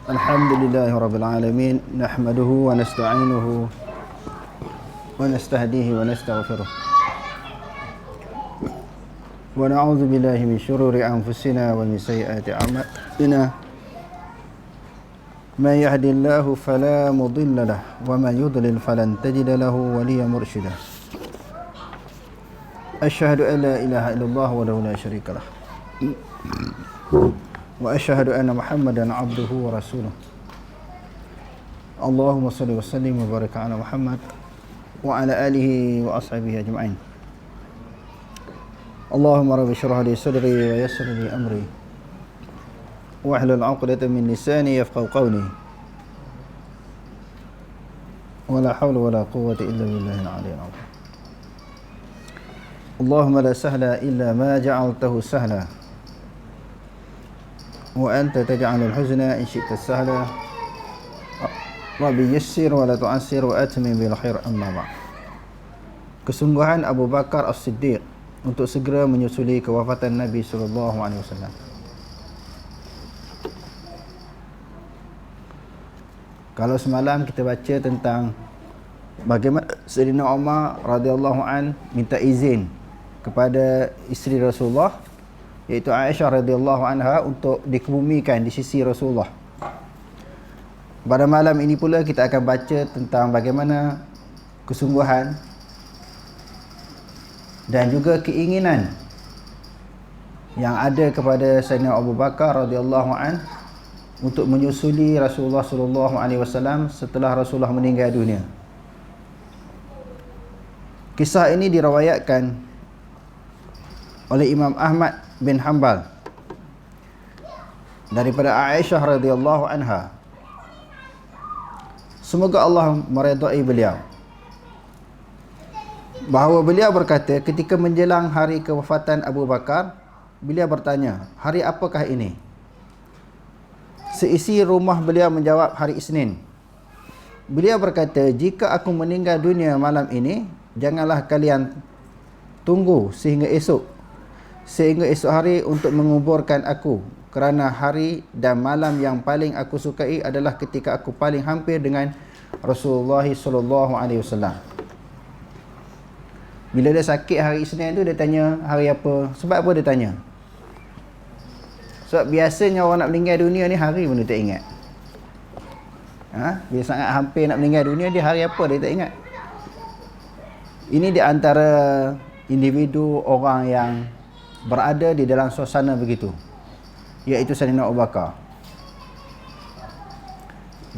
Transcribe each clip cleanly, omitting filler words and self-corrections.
Alhamdulillahi Rabbil Alamin. Nahmaduhu wa nasta'inuhu wa nastahdihi wa nastaghfiruh. Wa na'udzu billahi min syururi anfusina wa min sayyiati a'malina. Man yahdihillahu fala mudilla lahu wa man yudlil falan tajida lahu waliyyan mursyida. Asyhadu an la ilaha illallah wahdahu la syarika lah. Wa asyhadu anna Muhammadan abduhu wa rasuluh. Allahumma shalli wa sallim wa barik ala Muhammad wa ala alihi wa ashabihi ajma'in. Allahumma rabbi shrah li sadri wa yassir li amri wa hlul 'uqdatam min lisani yafqahu qawli. Wa la hawla wa la quwwata illa billahil 'aliyyil 'azim. Allahumma la sahla illa ma ja'altahu sahla wa anta taj'alul huzna in syi'ta sahla. Rabbi yassir wa la tu'assir wa atmim bil khair, amma ba'd. Kesungguhan Abu Bakar As-Siddiq untuk segera menyusuli kewafatan Nabi sallallahu alaihi wasallam. Kalau semalam kita baca tentang bagaimana Sayyidina Umar radhiyallahu an minta izin kepada isteri Rasulullah, iaitu Aisyah radhiyallahu anha, untuk dikebumikan di sisi Rasulullah. Pada malam ini pula kita akan baca tentang bagaimana kesungguhan dan juga keinginan yang ada kepada Sayyidina Abu Bakar radhiyallahu an untuk menyusuli Rasulullah sallallahu alaihi wasallam setelah Rasulullah meninggal dunia. Kisah ini diriwayatkan oleh Imam Ahmad bin Hanbal daripada Aisyah radhiyallahu anha. Semoga Allah meredai beliau, bahawa beliau berkata ketika menjelang hari kewafatan Abu Bakar, beliau bertanya, hari apakah ini? Seisi rumah beliau menjawab, hari Isnin. Beliau berkata, jika aku meninggal dunia malam ini, janganlah kalian tunggu sehingga esok hari untuk menguburkan aku, kerana hari dan malam yang paling aku sukai adalah ketika aku paling hampir dengan Rasulullah sallallahu alaihi wasallam. Bila dia sakit hari Isnin tu, dia tanya hari apa? Sebab apa dia tanya? Sebab biasanya orang nak meninggal dunia ni hari pun dia tak ingat. Bila sangat hampir nak meninggal dunia, dia hari apa dia tak ingat. Ini di antara individu orang yang berada di dalam suasana begitu, iaitu Sayyidina Abu Bakar.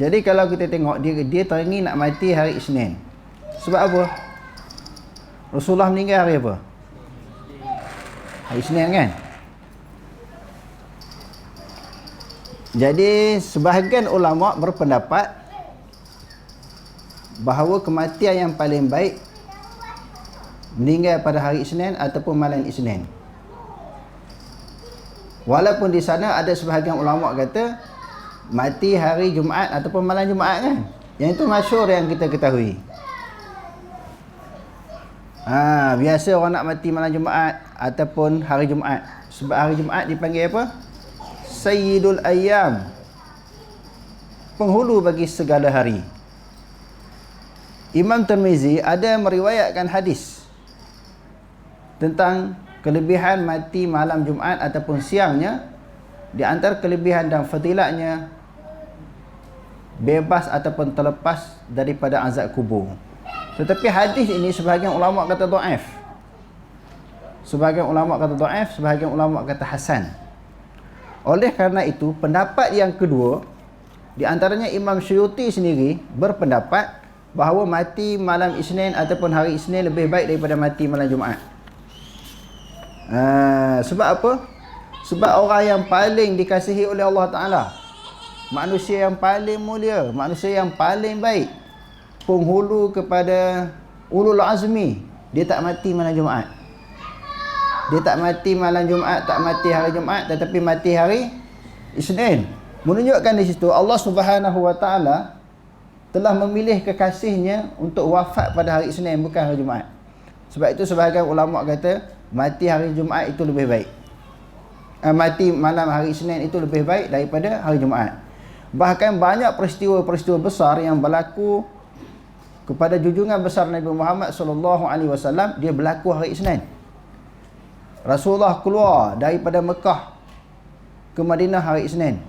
Jadi kalau kita tengok, dia teringin nak mati hari Isnin. Sebab apa? Rasulullah meninggal hari apa? Hari Isnin kan? Jadi sebahagian ulama berpendapat bahawa kematian yang paling baik meninggal pada hari Isnin ataupun malam Isnin. Walaupun di sana ada sebahagian ulama kata mati hari Jumaat ataupun malam Jumaat kan. Yang itu masyhur yang kita ketahui. Biasa orang nak mati malam Jumaat ataupun hari Jumaat. Sebab hari Jumaat dipanggil apa? Sayyidul Ayyam, penghulu bagi segala hari. Imam Tirmizi ada meriwayatkan hadis tentang kelebihan mati malam Jumaat ataupun siangnya. Di antara kelebihan dan fadilatnya, bebas ataupun terlepas daripada azab kubur. Tetapi hadis ini sebahagian ulama kata dhaif, sebahagian ulama kata dhaif, sebahagian ulama kata hasan. Oleh kerana itu, pendapat yang kedua, di antaranya Imam Syuuti sendiri berpendapat bahawa mati malam Isnin ataupun hari Isnin lebih baik daripada mati malam Jumaat. Sebab apa? Sebab orang yang paling dikasihi oleh Allah Ta'ala, manusia yang paling mulia, manusia yang paling baik, penghulu kepada ulul azmi, dia tak mati malam Jumaat. Dia tak mati malam Jumaat, tak mati hari Jumaat, tetapi mati hari Isnin. Menunjukkan di situ Allah Subhanahu Wa Ta'ala telah memilih kekasihnya untuk wafat pada hari Isnin, bukan hari Jumaat. Sebab itu sebahagian ulama kata mati hari Jumaat itu lebih baik. Mati malam hari Isnin itu lebih baik daripada hari Jumaat. Bahkan banyak peristiwa-peristiwa besar yang berlaku kepada junjungan besar Nabi Muhammad sallallahu alaihi wasallam, dia berlaku hari Isnin. Rasulullah keluar daripada Mekah ke Madinah hari Isnin,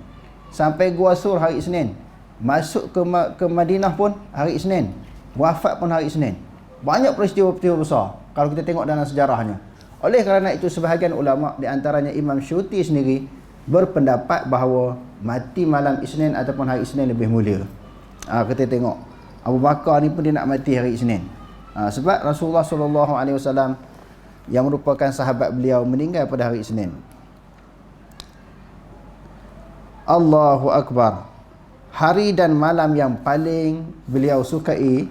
sampai Gua Sur hari Isnin, masuk ke Madinah pun hari Isnin, wafat pun hari Isnin. Banyak peristiwa-peristiwa besar kalau kita tengok dalam sejarahnya. Oleh kerana itu, sebahagian ulama, di antaranya Imam Syuti sendiri, berpendapat bahawa mati malam Isnin ataupun hari Isnin lebih mulia. Kita tengok Abu Bakar ni pun dia nak mati hari Isnin. Sebab Rasulullah SAW yang merupakan sahabat beliau meninggal pada hari Isnin. Allahu Akbar. Hari dan malam yang paling beliau sukai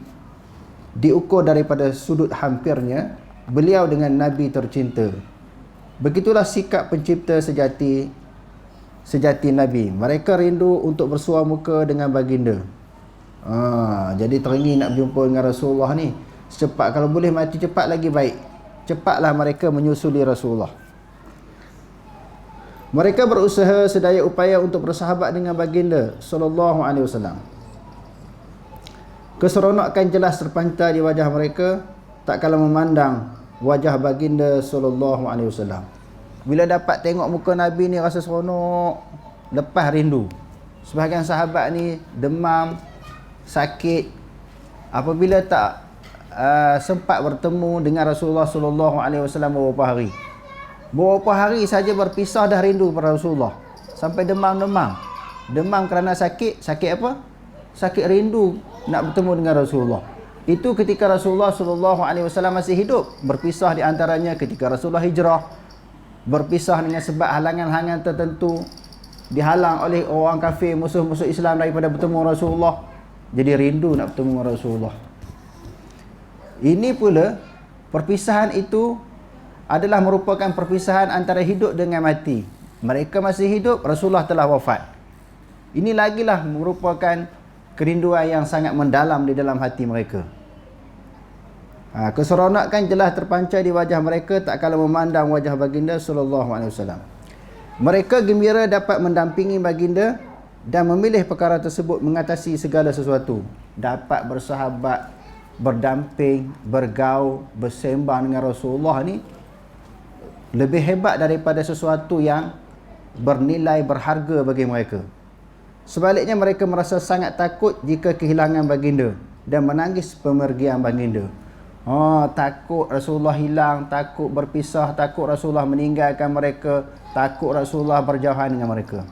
diukur daripada sudut hampirnya beliau dengan Nabi tercinta. Begitulah sikap pencipta sejati Nabi. Mereka rindu untuk bersuah muka dengan baginda. Jadi teringin nak berjumpa dengan Rasulullah ni. Secepat, kalau boleh mati cepat lagi baik. Cepatlah mereka menyusuli Rasulullah. Mereka berusaha sedaya upaya untuk bersahabat dengan baginda sallallahu alaihi wasallam. Keseronokan jelas terpancar di wajah mereka tak kala memandang wajah baginda sallallahu alaihi wasallam. Bila dapat tengok muka Nabi ni rasa seronok, lepas rindu. Sebahagian sahabat ni demam, sakit, apabila tak sempat bertemu dengan Rasulullah sallallahu alaihi wasallam beberapa hari saja berpisah dah rindu pada Rasulullah, sampai demam kerana sakit apa? Sakit rindu nak bertemu dengan Rasulullah. Itu ketika Rasulullah sallallahu alaihi wasallam masih hidup. Berpisah di antaranya ketika Rasulullah hijrah, berpisah dengan sebab halangan-halangan tertentu, dihalang oleh orang kafir, musuh-musuh Islam daripada bertemu Rasulullah. Jadi rindu nak bertemu Rasulullah. Ini pula, perpisahan itu adalah merupakan perpisahan antara hidup dengan mati. Mereka masih hidup, Rasulullah telah wafat. Ini lagilah merupakan kerinduan yang sangat mendalam di dalam hati mereka. Keseronokan jelas terpancar di wajah mereka tak kala memandang wajah baginda sallallahu alaihi wasallam. Mereka gembira dapat mendampingi baginda dan memilih perkara tersebut mengatasi segala sesuatu. Dapat bersahabat, berdamping, bergaul, bersembang dengan Rasulullah ni lebih hebat daripada sesuatu yang bernilai berharga bagi mereka. Sebaliknya, mereka merasa sangat takut jika kehilangan baginda dan menangis pemergian baginda. Takut Rasulullah hilang, takut berpisah, takut Rasulullah meninggalkan mereka, takut Rasulullah berjauhan dengan mereka.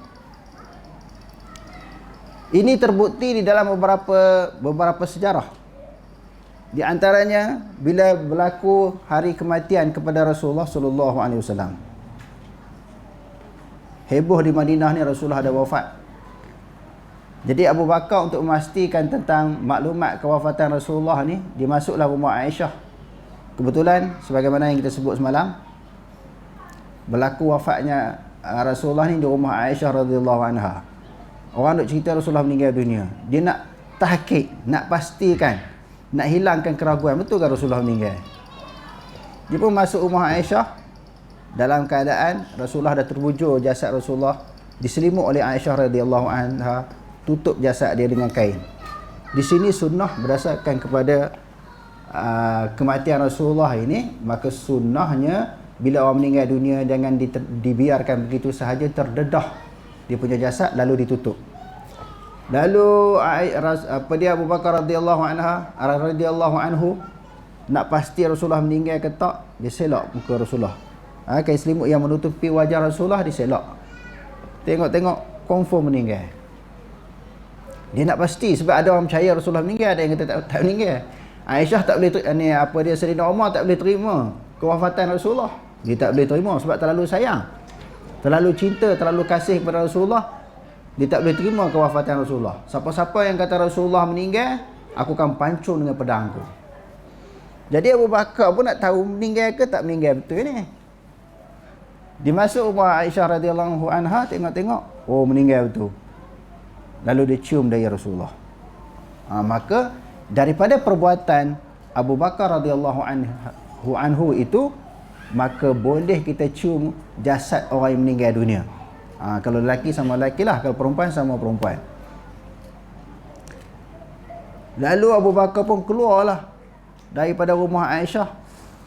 Ini terbukti di dalam beberapa sejarah. Di antaranya bila berlaku hari kematian kepada Rasulullah sallallahu alaihi wasallam. Heboh di Madinah ni Rasulullah ada wafat. Jadi Abu Bakar untuk memastikan tentang maklumat kewafatan Rasulullah ni, dia masuklah rumah Aisyah. Kebetulan sebagaimana yang kita sebut semalam, berlaku wafatnya Rasulullah ni di rumah Aisyah radhiyallahu anha. Orang duk cerita Rasulullah meninggal dunia. Dia nak tahqiq, nak pastikan, nak hilangkan keraguan, betul ke Rasulullah meninggal. Dia pun masuk rumah Aisyah dalam keadaan Rasulullah dah terbujur, jasad Rasulullah diselimut oleh Aisyah radhiyallahu anha, tutup jasad dia dengan kain. Di sini sunnah berdasarkan kepada kematian Rasulullah ini, maka sunnahnya bila orang meninggal dunia jangan dibiarkan begitu sahaja terdedah dia punya jasad lalu ditutup. Lalu Abu Bakar radhiyallahu anhu nak pasti Rasulullah meninggal ke tak, dia selak muka Rasulullah. Kain selimut yang menutupi wajah Rasulullah diselak. Tengok confirm meninggal. Dia nak pasti, sebab ada orang percaya Rasulullah meninggal, ada yang kata tak meninggal. Aisyah tak boleh Sayyidina Umar tak boleh terima kewafatan Rasulullah. Dia tak boleh terima sebab terlalu sayang, terlalu cinta, terlalu kasih kepada Rasulullah. Dia tak boleh terima kewafatan Rasulullah. Siapa-siapa yang kata Rasulullah meninggal, aku akan pancung dengan pedangku. Jadi Abu Bakar pun nak tahu meninggal ke tak meninggal betul ni. Dia masuk rumah Aisyah radhiyallahu anha, tengok-tengok, oh meninggal betul. Lalu dia cium dahi Rasulullah. Maka daripada perbuatan Abu Bakar radhiyallahu anhu itu, maka boleh kita cium jasad orang yang meninggal dunia. Kalau lelaki sama lelaki lah, kalau perempuan sama perempuan. Lalu Abu Bakar pun keluarlah daripada rumah Aisyah.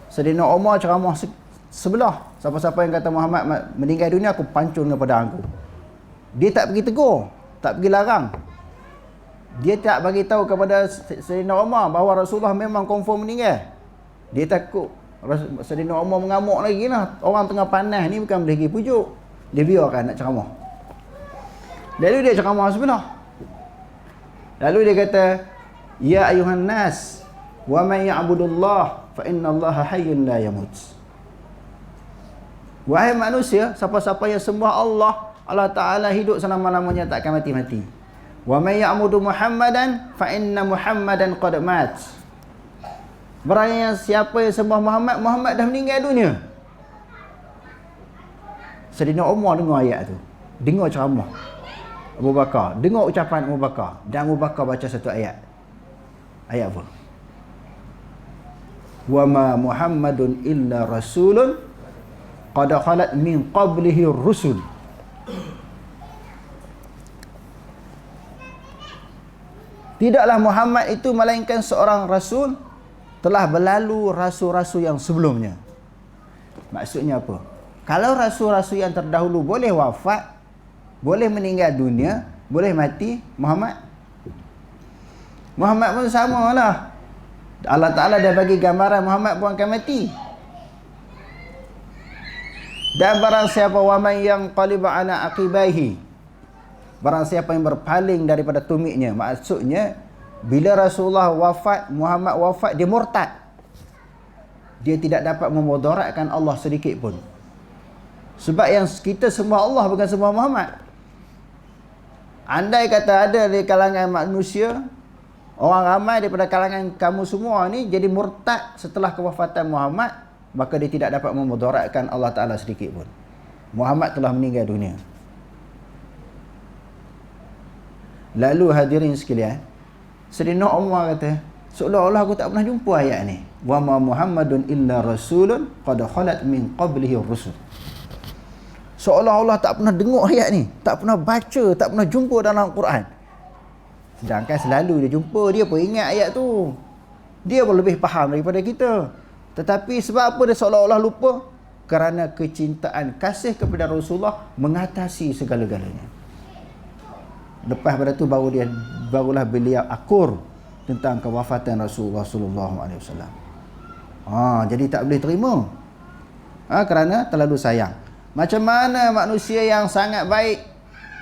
Sayyidina Umar ceramah sebelah. Siapa-siapa yang kata Muhammad meninggal dunia, aku pancung dengan pedang aku. Dia tak pergi tegur, tak pergi larang. Dia tak bagi tahu kepada Sayyidina Umar bahawa Rasulullah memang confirm meninggal. Dia takut Sayyidina Umar mengamuk lagi lah. Orang tengah panas ni bukan boleh pergi pujuk. Dia biarkan nak ceramah. Lalu dia ceramah sebelah. Lalu dia kata, ya ayuhan nas, wa man ya'budullah fa innallaha hayyun la yamut. Wahai manusia, siapa-siapa yang sembah Allah, Allah Ta'ala hidup selama-lamanya, tak akan mati-mati. Wa man ya'budu Muhammadan fa inna Muhammadan qad mat. Barang yang siapa yang sembah Muhammad, Muhammad dah meninggal dunia. Sayyidina Umar dengar ayat tu, dengar ceramah Abu Bakar, dengar ucapan Abu Bakar, dan Abu Bakar baca satu ayat. Ayat apa? Wa ma Muhammadun illa rasulun qad khalat min qablihi rusul. Tidaklah Muhammad itu melainkan seorang rasul, telah berlalu rasul-rasul yang sebelumnya. Maksudnya apa? Kalau rasul-rasul yang terdahulu boleh wafat, boleh meninggal dunia, boleh mati, Muhammad pun sama lah. Allah Ta'ala dah bagi gambaran Muhammad pun akan mati. Dan barang siapa waman yang qaliba ala aqibaihi, barang siapa yang berpaling daripada tumiknya, maksudnya bila Rasulullah wafat, Muhammad wafat, dia murtad. Dia tidak dapat memudaratkan Allah sedikit pun. Sebab yang kita sembah Allah bukan sembah Muhammad. Andai kata ada di kalangan manusia, orang ramai daripada kalangan kamu semua ni jadi murtad setelah kewafatan Muhammad, maka dia tidak dapat memudaratkan Allah Ta'ala sedikit pun. Muhammad telah meninggal dunia. Lalu hadirin sekalian, Sayyidina Umar kata, seolah-olah aku tak pernah jumpa ayat ni. Wa ma Muhammadun illa rasulun qad khalat min qablihi rusul. Seolah-olah tak pernah dengar ayat ni, tak pernah baca, tak pernah jumpa dalam Quran. Sedangkan selalu dia jumpa, dia pun ingat ayat tu. Dia pun lebih faham daripada kita. Tetapi sebab apa dia seolah-olah lupa? Kerana kecintaan kasih kepada Rasulullah mengatasi segala-galanya. Lepas pada tu barulah beliau akur tentang kewafatan Rasulullah sallallahu alaihi wasallam. Jadi tak boleh terima. Kerana terlalu sayang. Macam mana manusia yang sangat baik,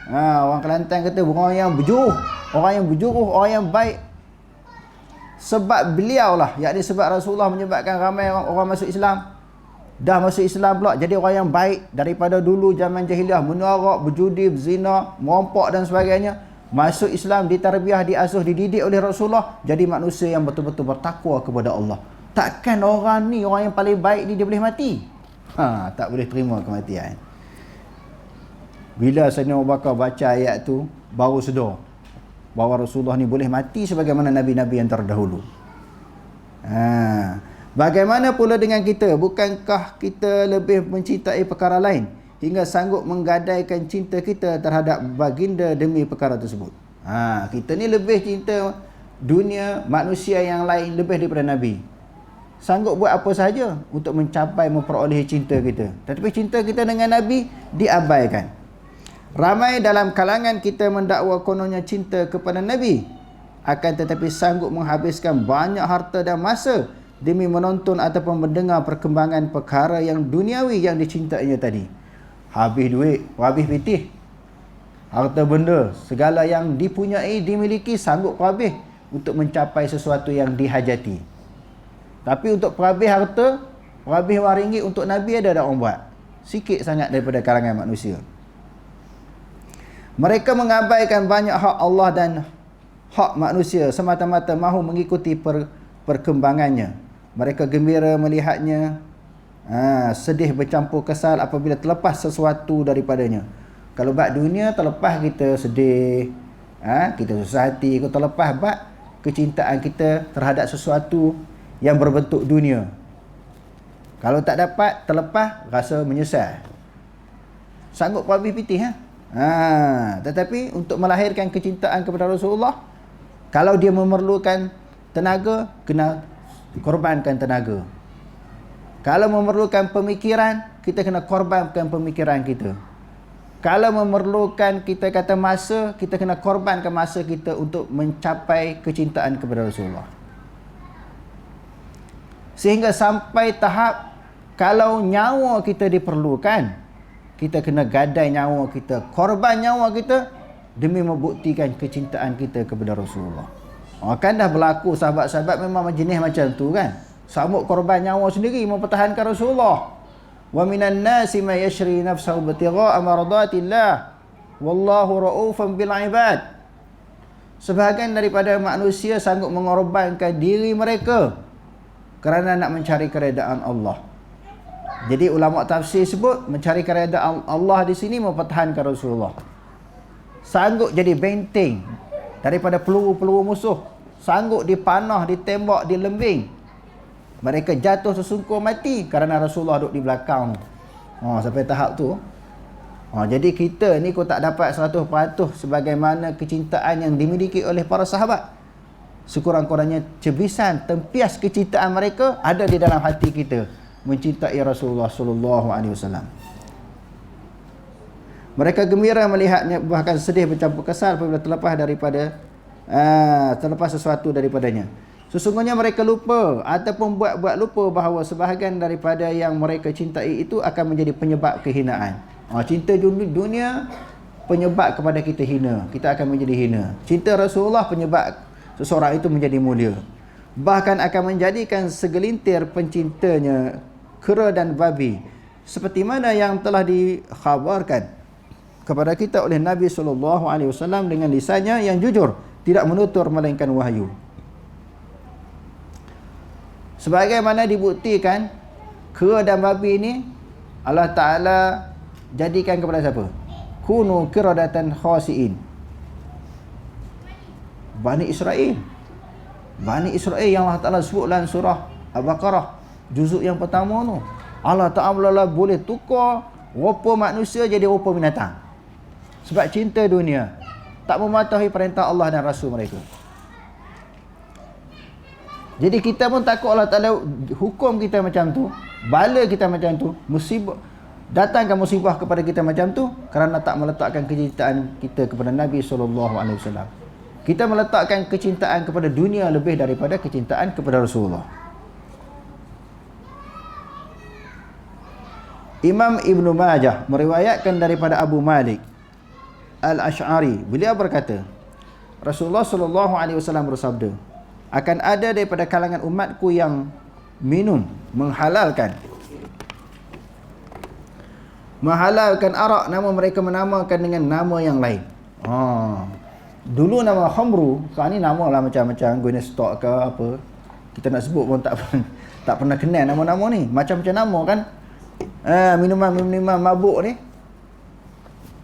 orang Kelantan kata orang yang berjuruh, orang yang baik, sebab beliau lah, yakni sebab Rasulullah menyebabkan ramai orang masuk Islam. Dah masuk Islam pula jadi orang yang baik. Daripada dulu zaman jahiliah menarak, berjudi, berzina, merompok dan sebagainya, masuk Islam, ditarbiah, diasuh, dididik oleh Rasulullah, jadi manusia yang betul-betul bertakwa kepada Allah. Takkan orang ni, orang yang paling baik ni, dia boleh mati? Tak boleh terima kematian. Bila Sayyidina Abu Bakar baca ayat tu, baru sedar bahawa Rasulullah ni boleh mati sebagaimana Nabi-Nabi yang terdahulu. Bagaimana pula dengan kita? Bukankah kita lebih mencintai perkara lain hingga sanggup menggadaikan cinta kita terhadap baginda demi perkara tersebut? Kita ni lebih cinta dunia, manusia yang lain lebih daripada Nabi. Sanggup buat apa sahaja untuk mencapai memperolehi cinta kita. Tetapi cinta kita dengan Nabi diabaikan. Ramai dalam kalangan kita mendakwa kononnya cinta kepada Nabi, akan tetapi sanggup menghabiskan banyak harta dan masa demi menonton ataupun mendengar perkembangan perkara yang duniawi yang dicintainya tadi. Habis duit, habis pitih. Harta benda, segala yang dipunyai, dimiliki, sanggup habis untuk mencapai sesuatu yang dihajati. Tapi untuk perhabis harta, perhabis wang ringgit untuk Nabi ada orang buat. Sikit sangat daripada kalangan manusia. Mereka mengabaikan banyak hak Allah dan hak manusia semata-mata mahu mengikuti perkembangannya. Mereka gembira melihatnya, sedih bercampur kesal apabila terlepas sesuatu daripadanya. Kalau bab dunia terlepas kita sedih, kita susah hati. Kalau terlepas bab kecintaan kita terhadap sesuatu yang berbentuk dunia, kalau tak dapat, terlepas, rasa menyesal, sanggup habis pitih. Tetapi untuk melahirkan kecintaan kepada Rasulullah, Kalau dia memerlukan tenaga, kena korbankan tenaga. Kalau memerlukan pemikiran, kita kena korbankan pemikiran kita. Kalau memerlukan kita kata masa, kita kena korbankan masa kita untuk mencapai kecintaan kepada Rasulullah. Sehingga sampai tahap kalau nyawa kita diperlukan, kita kena gadai nyawa kita, korban nyawa kita demi membuktikan kecintaan kita kepada Rasulullah. Kan dah berlaku sahabat-sahabat memang jenis macam tu kan. Sambut korban nyawa sendiri mempertahankan Rasulullah. Wa minan nasi may yashri nafsahu ibtigha'a mardatillah wallahu raufun bil ibad. Sebahagian daripada manusia sanggup mengorbankan diri mereka kerana nak mencari keredaan Allah. Jadi ulama tafsir sebut mencari keredaan Allah di sini mempertahankan Rasulullah. Sanggup jadi benteng daripada peluru-peluru musuh, sanggup dipanah, ditembak, dilembing. Mereka jatuh sesungguh mati kerana Rasulullah duduk di belakang. Sampai tahap tu. Jadi kita ni kau tak dapat 100% sebagaimana kecintaan yang dimiliki oleh para sahabat. Sekurang-kurangnya cebisan, tempias kecintaan mereka ada di dalam hati kita mencintai Rasulullah sallallahu alaihi wasallam. Mereka gembira melihatnya, bahkan sedih bercampur kesal apabila terlepas sesuatu daripadanya. Sesungguhnya mereka lupa ataupun buat lupa bahawa sebahagian daripada yang mereka cintai itu akan menjadi penyebab kehinaan. Cinta dunia penyebab kepada kita hina, kita akan menjadi hina. Cinta Rasulullah penyebab seseorang itu menjadi mulia. Bahkan akan menjadikan segelintir pencintanya kera dan babi, seperti mana yang telah dikhabarkan kepada kita oleh Nabi SAW dengan lisannya yang jujur, tidak menutur melainkan wahyu. Sebagaimana dibuktikan, kera dan babi ini Allah Ta'ala jadikan kepada siapa? Kunu qiradatan khasi'in. Bani Israel. Bani Israel yang Allah Ta'ala sebut dalam surah Al-Baqarah, juzuk yang pertama tu. Allah Ta'ala boleh tukar rupa manusia jadi rupa binatang. Sebab cinta dunia, tak mematuhi perintah Allah dan Rasul mereka. Jadi kita pun takut Allah Ta'ala hukum kita macam tu, bala kita macam tu, musibah, datangkan musibah kepada kita macam tu kerana tak meletakkan kecintaan kita kepada Nabi SAW. Kita meletakkan kecintaan kepada dunia lebih daripada kecintaan kepada Rasulullah. Imam Ibn Majah meriwayatkan daripada Abu Malik Al-Ash'ari, beliau berkata, Rasulullah SAW bersabda, akan ada daripada kalangan umatku yang minum, menghalalkan arak, nama mereka menamakan dengan nama yang lain. Dulu nama khamru, sekarang ni nama lah macam-macam, guna stok ke apa. Kita nak sebut pun tak pernah kenal nama-nama ni. Macam-macam nama kan. Minuman mabuk ni.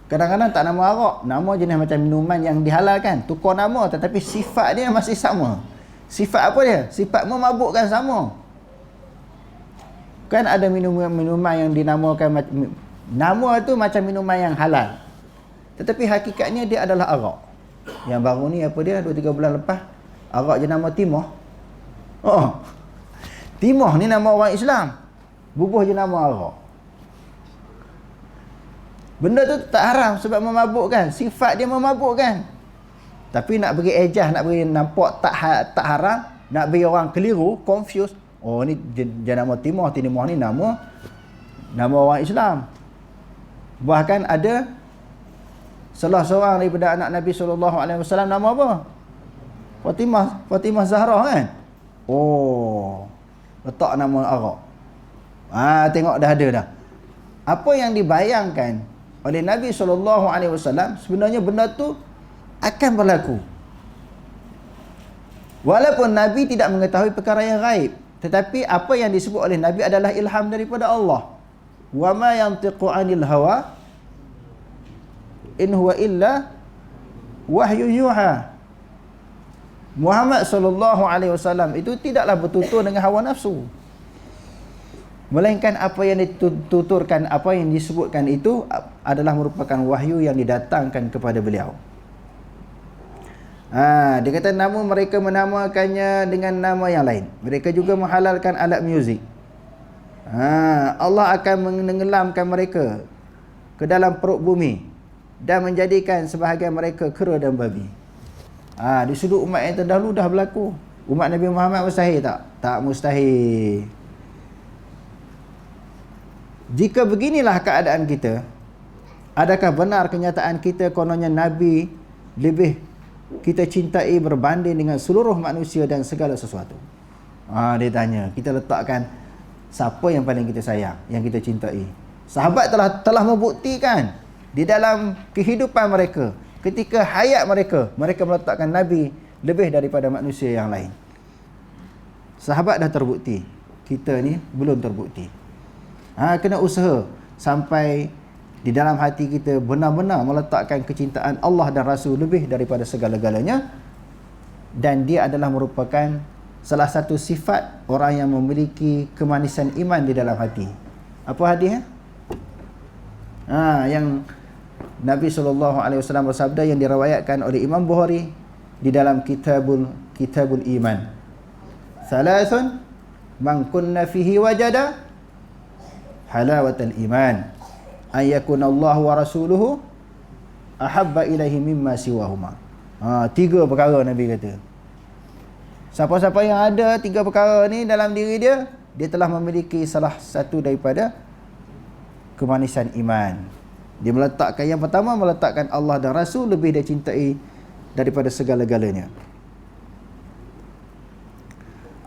Kadang-kadang tak nama arak, nama jenis macam minuman yang dihalalkan. Tukar nama tetapi sifat dia masih sama. Sifat apa dia? Sifat memabukkan sama. Kan ada minuman yang dinamakan, nama tu macam minuman yang halal, tetapi hakikatnya dia adalah arak. Yang baru ni apa dia, 2-3 bulan lepas, arak jenama Timah. Timah ni nama orang Islam, bubuh jenama arak. Benda tu tak haram sebab memabukkan, sifat dia memabukkan. Tapi nak bagi ejah, nak bagi nampak tak haram, nak bagi orang keliru, confuse. Ni jenama Timah ni nama orang Islam. Bahkan ada salah seorang daripada anak Nabi SAW nama apa? Fatimah Zahra kan? Letak nama arak. Tengok dah ada dah. Apa yang dibayangkan oleh Nabi SAW, sebenarnya benda tu akan berlaku. Walaupun Nabi tidak mengetahui perkara yang gaib, tetapi apa yang disebut oleh Nabi adalah ilham daripada Allah. Wa ma yantiqu 'anil hawa in huwa illa wahyu yuha. Muhammad sallallahu alaihi wasallam itu tidaklah bertutur dengan hawa nafsu, melainkan apa yang dituturkan, apa yang disebutkan itu adalah merupakan wahyu yang didatangkan kepada beliau. Dia kata nama mereka menamakannya dengan nama yang lain. Mereka juga menghalalkan alat muzik. Allah akan menenggelamkan mereka ke dalam perut bumi dan menjadikan sebahagian mereka kera dan babi. Di sudut umat yang terdahulu dah berlaku. Umat Nabi Muhammad mustahil tak? Tak mustahil. Jika beginilah keadaan kita, adakah benar kenyataan kita kononnya Nabi lebih kita cintai berbanding dengan seluruh manusia dan segala sesuatu? Dia tanya, kita letakkan siapa yang paling kita sayang, yang kita cintai. Sahabat telah membuktikan di dalam kehidupan mereka, ketika hayat mereka, mereka meletakkan Nabi lebih daripada manusia yang lain. Sahabat dah terbukti, kita ni belum terbukti. Kena usaha sampai di dalam hati kita benar-benar meletakkan kecintaan Allah dan Rasul lebih daripada segala-galanya. Dan dia adalah merupakan salah satu sifat orang yang memiliki kemanisan iman di dalam hati. Apa hadis? Yang Nabi SAW bersabda yang diriwayatkan oleh Imam Bukhari di dalam Kitabul Iman. Thalathun man kunna fihi wajada halawatal iman an yakuna Allah wa rasuluhu ahabba ilaihi mimma siwahuma. 3 perkara Nabi kata. Siapa-siapa yang ada 3 perkara ni dalam diri dia, dia telah memiliki salah satu daripada kemanisan iman. Dia meletakkan, yang pertama meletakkan Allah dan Rasul lebih dia cintai daripada segala-galanya.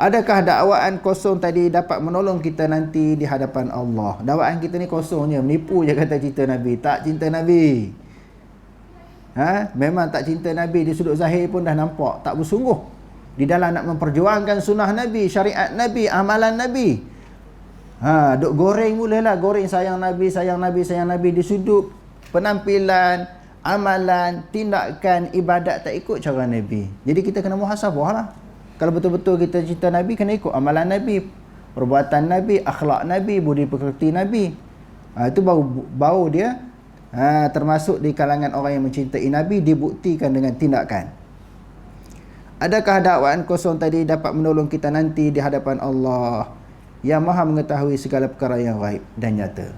Adakah dakwaan kosong tadi dapat menolong kita nanti di hadapan Allah? Dakwaan kita ni kosongnya, menipu je kata cinta Nabi. Tak cinta Nabi. Memang tak cinta Nabi, di sudut zahir pun dah nampak tak bersungguh di dalam nak memperjuangkan sunnah Nabi, syariat Nabi, amalan Nabi. Duk goreng mulalah, goreng sayang Nabi, sayang Nabi, sayang Nabi. Di sudut penampilan, amalan, tindakan, ibadat tak ikut cara Nabi. Jadi kita kena muhasabah lah. Kalau betul-betul kita cinta Nabi, kena ikut amalan Nabi, perbuatan Nabi, akhlak Nabi, budi pekerti Nabi. Itu baru dia termasuk di kalangan orang yang mencintai Nabi, dibuktikan dengan tindakan. Adakah dakwaan kosong tadi dapat menolong kita nanti di hadapan Allah yang Maha mengetahui segala perkara yang gaib dan nyata?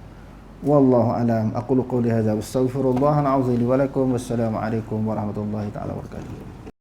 Wallahu alam. Aqulu qouli hadza wa astaghfirullah al-azim li wa lakum. Wassalamu alaikum warahmatullahi taala wabarakatuh.